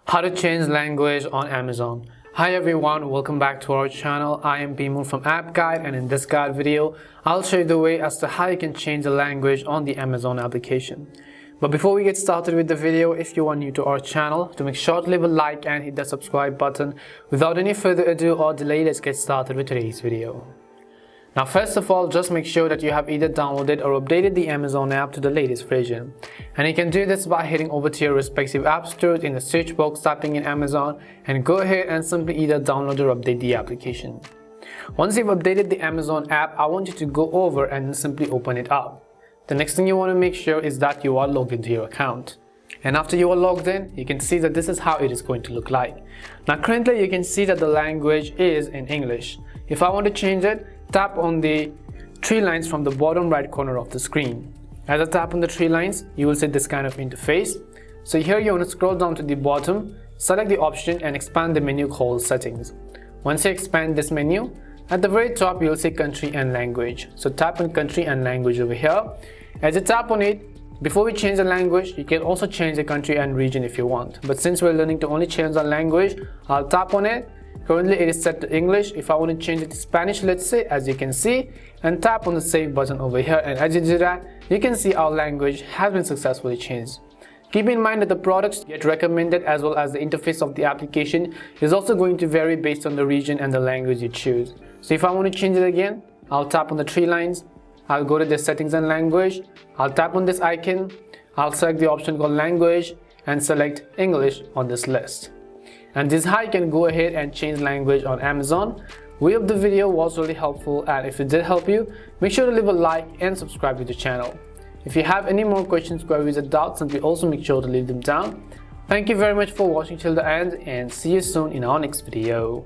How to change language on Amazon. Hi everyone, welcome back to our channel. I am Bimur from App Guide, and in this guide video I'll show you the way as to how you can change the language on the Amazon application. But before we get started with the video, if you are new to our channel, to make sure to leave a like and hit the subscribe button. Without any further ado or delay, let's get started with today's video. Now first of all, just make sure that you have either downloaded or updated the Amazon app to the latest version. And you can do this by heading over to your respective app stores, in the search box typing in Amazon, and go ahead and simply either download or update the application. Once you've updated the Amazon app, I want you to go over and simply open it up. The next thing you want to make sure is that you are logged into your account. And after you are logged in, you can see that this is how it is going to look like. Now currently you can see that the language is in English. If I want to change it, tap on the three lines from the bottom right corner of the screen. As I tap on the three lines, you will see this kind of interface. So here you want to scroll down to the bottom, select the option and expand the menu called Settings. Once you expand this menu, at the very top you will see Country and Language. So tap on Country and Language over here. As you tap on it, before we change the language, you can also change the country and region if you want. But since we're learning to only change the language, I'll tap on it. Currently it is set to English. If I want to change it to Spanish, let's say, as you can see, and tap on the save button over here, and as you do that, you can see our language has been successfully changed. Keep in mind that the products get recommended as well as the interface of the application is also going to vary based on the region and the language you choose. So if I want to change it again, I'll tap on the three lines, I'll go to the Settings and Language, I'll tap on this icon, I'll select the option called Language and select English on this list. And this is how you can go ahead and change language on Amazon. We hope the video was really helpful, and if it did help you, make sure to leave a like and subscribe to the channel. If you have any more questions, queries or doubts, simply also make sure to leave them down. Thank you very much for watching till the end, and see you soon in our next video.